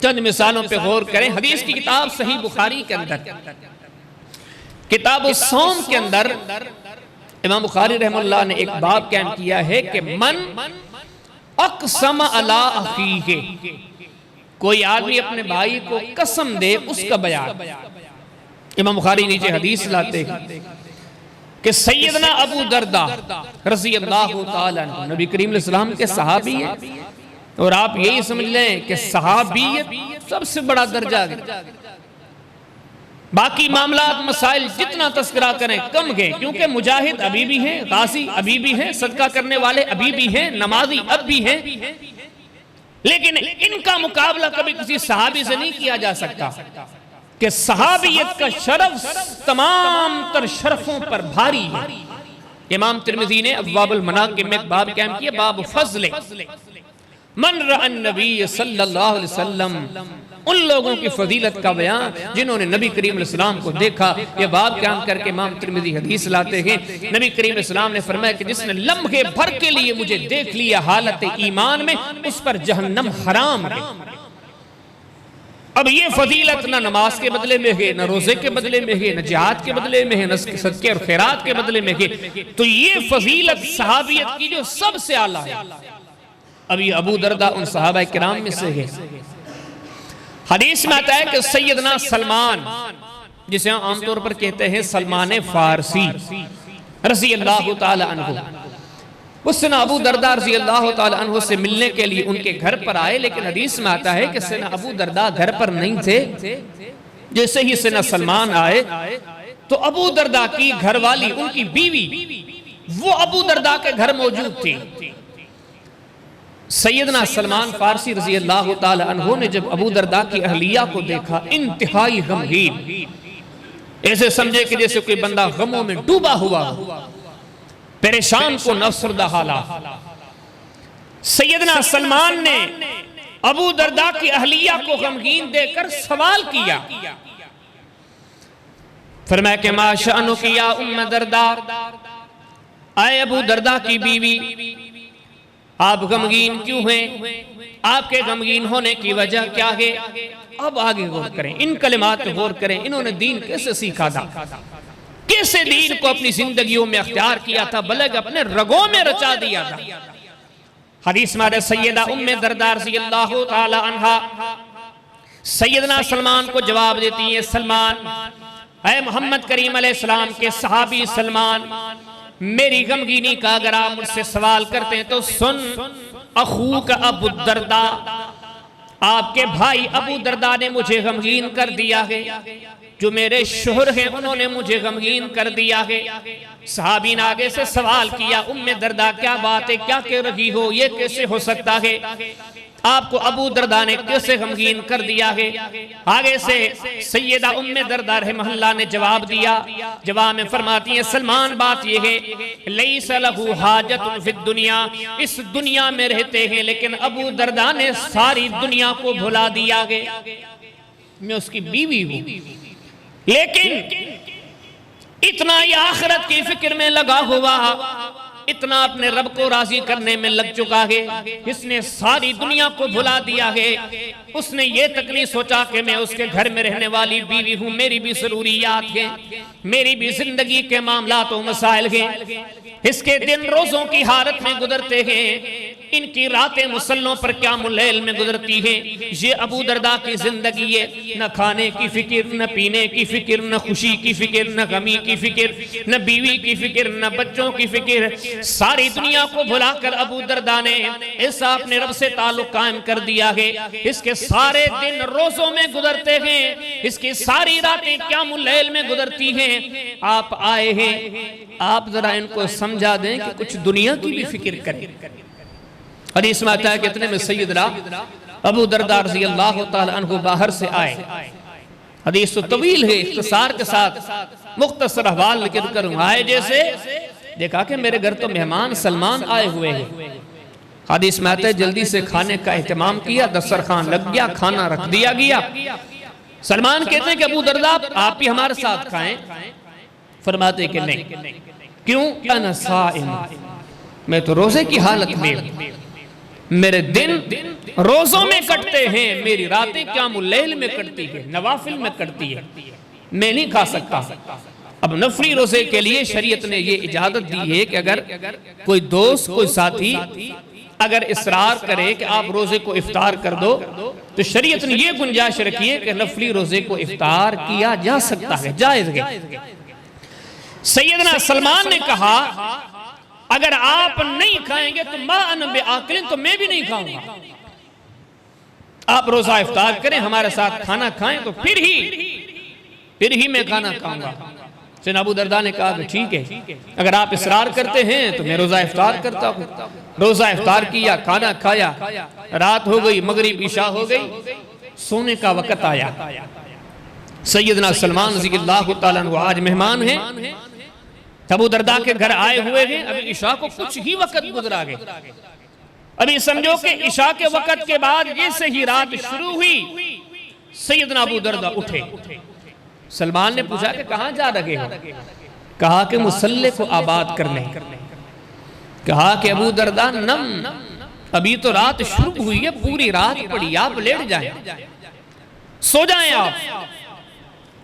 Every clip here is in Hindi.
चंद मिसालों पे गौर करें। हदीस की किताब सही बुखारी के अंदर किताब सौम के अंदर इमाम बुखारी रहमतुल्लाह ने एक बाब कायम किया है कि मन अक़सम अला अख़ीहे, कोई आदमी अपने भाई को कसम दे उसका बयान। इमाम बुखारी नीचे हदीस लाते हैं कि सैयदना अबू दरदा रज़ी अल्लाहु ताला अन्हु नबी करीम अलैहिस्सलाम के सहाबी हैं, और आप यही समझ लें कि सहाबियत सबसे बड़ा दर्जा है। बाकी मामलात मसाइल जितना तस्करा करें कम है, क्योंकि मुजाहिद अभी भी हैं, गाजी अभी भी हैं, सदका करने वाले अभी भी हैं, नमाजी अब भी हैं, लेकिन इनका मुकाबला कभी किसी सहाबी से नहीं किया जा सकता कि सहाबियत का शरफ तमाम तर शरफों पर भारी है। इमाम तिर्मिज़ी ने अब्वाबुल मनाक़िब में एक बाब कायम किया, बाब फज़्ल मन रअन नबी सल्लल्लाहु अलैहि वसल्लम, उन लोगों की फजीलत का बयान जिन्होंने नबी करीम अलैहिस्सलाम को देखा। ये बाब कायम करके इमाम तिर्मिज़ी हदीस लाते हैं, नबी करीम अलैहिस्सलाम ने फरमाया कि जिसने लम्हे भर के लिए मुझे देख लिया हालत ईमान में, उस पर जहन्नम हराम है। अब ये फजीलत ना नमाज के बदले में है, न रोजे के बदले में है, न जिहाद के बदले में है, न सदके और खैरात के बदले में है। तो ये फजीलत सहाबियत की जो सबसे आला है। अब ये अबू दरदा उन सहाबा किराम में से है। हदीस में आता है कि सैयदना सलमान, जिसे हम आमतौर पर कहते हैं सलमान फारसी रज़ी अल्लाह ताला अन्हु, उस दिन अबू दरदा रज़ी अल्लाह ताला अन्हु से मिलने के लिए उनके घर पर आए, लेकिन हदीस में आता है कि सैयदना अबू दरदा घर पर नहीं थे। जैसे ही सैयदना सलमान आए तो अबू दरदा की घरवाली, उनकी बीवी, वो अबू दरदा के घर मौजूद थी। सैयदना सलमान फारसी रज़ी अल्लाह ताला अन्हु ने जब अबू दरदा की अहलिया को देखा, इंतहाई गमगीन, ऐसे समझे कि जैसे कोई बंदा गमों में डूबा हुआ, परेशान को नफसरदा हालात। सैयदना सलमान ने अबू दरदा की अहलिया को गमगीन देकर सवाल किया, फरमाया कि मा शअनुकी या उम्म दरदा, आए अबू दरदा की बीवी, आप गमगीन क्यों हैं? आपके गमगीन होने की वजह क्या है? अब आगे गौर करें, इन कलिमात पे गौर करें। इन्होंने दीन कैसे सीखा था, कैसे दीन को अपनी जिंदगियों में अख्तियार किया था, बल्कि अपने रगों में रचा दिया था। हदीस में सैयदा उम्मे दरदा रज़ी अल्लाह ताला अन्हा सैयदना सलमान को जवाब देती है, सलमान, ऐ मोहम्मद करीम अलैहिस्सलाम के सहाबी सलमान, मेरी गमगीनी का अगर आप मुझसे सवाल करते हैं तो सुन, अखू का अबू दरदा, आपके भाई अबू दरदा ने मुझे गमगीन कर दिया है, जो मेरे शोहर हैं उन्होंने मुझे गमगीन कर दिया है। सहाबी ने आगे से सवाल किया, उम्मे दरदा क्या बात है, क्या कह रही हो, ये कैसे हो सकता है, आपको अबू दरदा ने कैसे गमगीन कर दिया है? आगे से सैयदा उम्मे दरदा रहमतुल्लाह ने जवाब दिया। जवाब में फरमाती है, सलमान बात यह है, लैसा लहू हाजतुन फिद दुनिया, इस दुनिया में रहते हैं, लेकिन अबू दरदा ने सारी दुनिया को भुला दिया है। मैं उसकी बीवी हूं, लेकिन इतना ही आखिरत की फिक्र में लगा हुआ, इतना अपने रब को राजी करने में लग चुका है, इसने सारी दुनिया को भुला दिया है। उसने ये तक नहीं सोचा कि मैं उसके घर में रहने वाली बीवी हूँ, मेरी भी जरूरियात है, मेरी भी जिंदगी के मामलात और मसाइल हैं। इसके दिन रोजों की हालत में गुजरते हैं, इनकी रातें मुसल्लों पर क़यामुल लैल में गुजरती हैं। ये अबू दरदा की जिंदगी है, न खाने की फिक्र, न पीने की फिक्र, न खुशी की फिक्र, न गमी की फिक्र, न बीवी की फिक्र, न बच्चों की फिक्र। सारी दुनिया को भुलाकर अबू दरदा ने ऐसा अपने रब से ताल्लुक कायम कर दिया है। इसके सारे दिन रोजों में गुजरते हैं, इसकी सारी रातें क़यामुल लैल में गुजरती हैं। आप आए हैं, आप जरा इनको समझा दें कि कुछ दुनिया की भी फिक्र करें। और इसमें आता है कि इतने में सैयदना अबू दरदा रज़ी अल्लाह ताला अन्हु बाहर से आए। हदीस तो तवील है, इख्तिसार के साथ मुख्तसर अहवाल लिख कर आए। जैसे देखा कि मेरे घर तो मेहमान सलमान आए हुए हैं। हदीस में आता है जल्दी से खाने का एहतमाम किया, दस्तरखान लग गया, खाना रख दिया गया। सलमान कहते हैं कि अबू दरदा आप ही हमारे साथ खाएं। फरमाते कि नहीं, क्यों? अना साइम, मैं तो रोजे की हालत में, मेरे दिन रोजों में कटते हैं, मेरी रातें क़यामुल लैल में कटती है, नवाफिल में कटती है, मैं नहीं खा सकता। अब नफली रोजे के लिए शरीयत ने ये इजाजत दी है कि अगर कोई दोस्त, कोई साथी अगर इसरार करे कि आप रोजे को इफ्तार कर दो, तो शरीयत ने ये गुंजाइश रखी है कि नफली रोजे को इफ्तार किया जा सकता है, जायज है। सैयदना सलमान ने कहा अगर आप नहीं खाएंगे तो मा अन बिआकिलिन, तो मैं भी नहीं खाऊंगा। आप रोजा इफ्तार करें, हमारे साथ खाना खाएं, तो फिर ही मैं खाना खाऊंगा। सैयदना अबू दरदा ने कहा कि ठीक है, अगर आप इसरार करते हैं तो मैं रोजा इफ्तार करता हूँ। रोजा इफ्तार किया, खाना खाया, रात हो गई, मगरिब इशा हो गई, सोने का वक्त आया। सैयदना सलमान रज़ियल्लाहु ताला अन्हु आज मेहमान हैं, अबू दरदा के घर आए हुए हैं। अभी इशा को कुछ ही वक्त गुजरा गया। अभी समझो कि इशा के वक्त के बाद जैसे ही रात शुरू हुई, सैयदना अबू दरदा उठे। सलमान ने पूछा कि कहां जा रहे हो? कहा कि मुसल्ले को आबाद करने। कहा कि अबू दरदा नम, अभी तो रात शुरू हुई है, पूरी रात पड़ी, आप लेट जाएं, सो जाएं आप।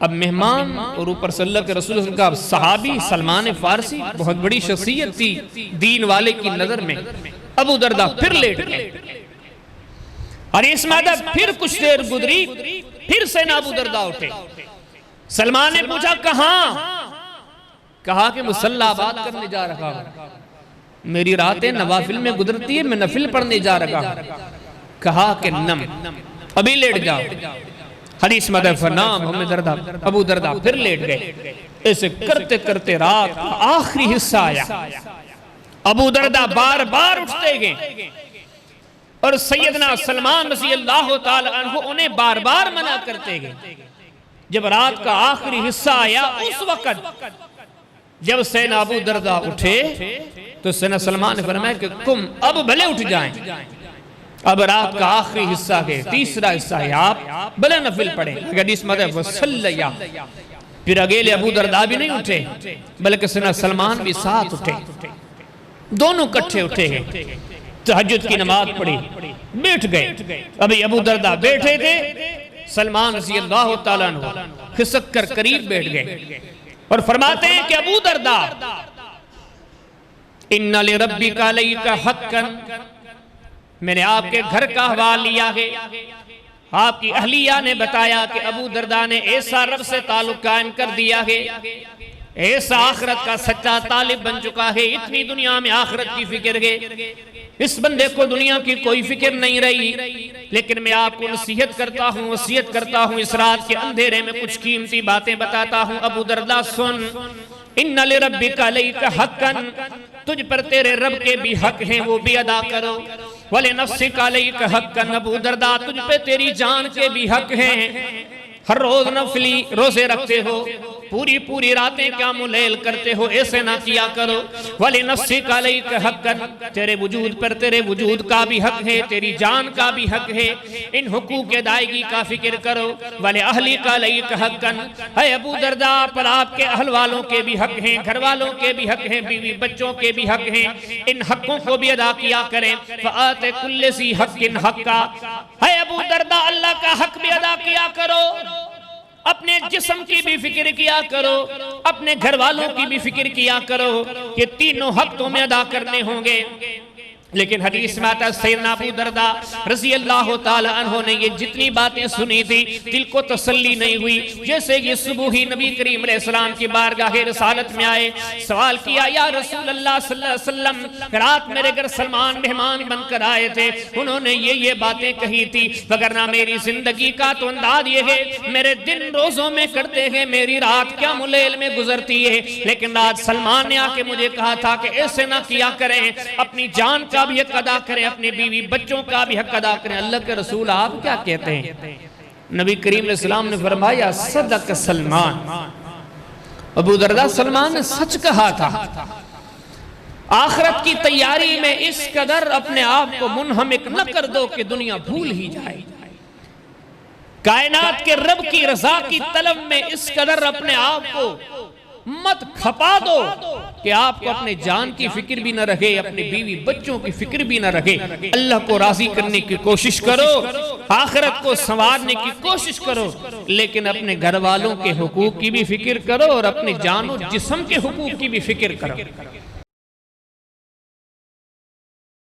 अब मेहमान और ऊपर सल्लल्लाहु अलैहि वसल्लम का सहाबी सलमान फारसी, बहुत बड़ी शख्सियत थी दीन वाले की नजर में। अबू दरदा फिर लेट गए और इस मादा फिर कुछ देर गुजरी, फिर से ना अबू दरदा उठे। सलमान ने पूछा कहां? कहा कि मुसल्ला आबाद करने जा रहा हूं, मेरी रातें नवाफिल में गुजरती है, मैं नफिल पढ़ने जा रहा हूं। कहा कि नम, अभी लेट जाओ। हदीस में नाम अबू दरदा फिर लेट गए। ऐसे करते करते रात का आखिरी हिस्सा आया। अबू दरदा बार बार उठते गए और सैयदना सलमान रज़ियल्लाहु ताला अन्हु उन्हें बार बार मना करते गए। जब रात का आखिरी हिस्सा आया, उस वक्त जब सैयदना अबू दरदा उठे तो सैयदना सलमान ने फरमाया कि तुम अब भले उठ जाएं, अब रात का आखिरी हिस्सा है, तीसरा हिस्सा है, आप भले नफिल पढ़ें। हदीस में वसल्लया। फिर अकेले अबू दरदा भी नहीं उठे, बल्कि सैयदना सलमान भी साथ उठे, दोनों इकट्ठे उठे हैं, तहज्जुद की नमाज पढ़ी, बैठ गए। अभी अबू दरदा बैठे थे, सलमान रज़ियल्लाहु ताला अन्हु खिसक कर करीब बैठ गए और फरमाते हैं कि अबू दरदा, इन्ना लिरब्बिका अलैका हक्कन, मैंने आपके घर का हवाला लिया है। आपकी अहलिया ने बताया कि अबू दरदा ने ऐसा रब से ताल्लुक कायम कर दिया है, ऐसा आखिरत का सच्चा तालिब बन चुका है, इतनी दुनिया में आखिरत की फिक्र है, इस बंदे को दुनिया की कोई फिक्र नहीं रही। लेकिन मैं आपको नसीहत करता हूँ, वसीयत करता हूँ, इस रात के अंधेरे में कुछ कीमती बातें बताता हूँ। अबू दरदा सुन, इन्ना लिरब्बिका अलैका हक्कन, तुझ पर तेरे रब के भी हक हैं, वो भी अदा करो। वले नफ्सिका अलैका हक्कन, अबू दरदा तुझ पे तेरी जान के भी हक हैं। हर रोज नफली रोजे रखते हो, पूरी पूरी रातें क़यामुल लैल करते हो, ऐसे ना किया करो। वली नफ्सिका अलैका हक्कन, तेरे वजूद पर तेरे वजूद का भी हक है, तेरी जान का भी हक है, इन हुकूक की अदायगी का फिक्र करो। वले अहलिका अलैका हक्कन, है अबू दरदा पर आपके अहल वालों के भी हक हैं, घर वालों के भी हक हैं, बीवी बच्चों के भी हक हैं, इन हकों को भी अदा किया करें। फ़आते कुल्ले ज़ी हक़्क़िन हक़्क़ा, है अबू दरदा अल्लाह का हक भी अदा किया करो, अपने जिस्म की भी फिक्र किया करो, अपने घर वालों की भी फिक्र किया करो, ये तीनों हक तुम्हें अदा करने होंगे। लेकिन हदीस में आता है सैयदना अबू दरदा रज़ियल्लाहु ताला अन्हु ने ये जितनी बातें सुनी थी, दिल को तसल्ली नहीं हुई। जैसे ये सुबह ही नबी करीम अलैहिस्सलाम की बारगाह रिसालत में आए, सवाल किया, या रसूल अल्लाह सल्लल्लाहु अलैहि वसल्लम, रात मेरे घर सलमान मेहमान बनकर आए थे, उन्होंने ये बातें कही थी, वगरना मेरी जिंदगी का तो अंदाज ये है, मेरे दिन रोजों में करते हैं, मेरी रात क़यामुल लैल में गुजरती है, लेकिन आज सलमान ने आके मुझे कहा था कि ऐसे ना किया करें, अपनी जान का भी हक अदा करें, अपने बीवी बच्चों का भी हक अदा करें। अल्लाह के रसूल आप क्या कहते हैं? नबी करीम अलैहिस्सलाम ने फरमाया, सदक सलमान, अबू दरदा सलमान ने सच कहा था। आखिरत की तैयारी में इस कदर अपने आप को मुनहमिक न कर दो कि दुनिया भूल ही जाए। कायनात के रब की रजा की तलब में इस कदर अपने आप को मत खपा दो कि आपको अपने जान की फिक्र भी न रहे, अपने बीवी बच्चों की फिक्र भी न रहे। अल्लाह को राजी करने की कोशिश करो, आखिरत को संवारने की कोशिश करो, लेकिन अपने घर वालों के हुकूक की भी फिक्र करो और अपने जान और जिस्म के हुकूक की भी फिक्र करो।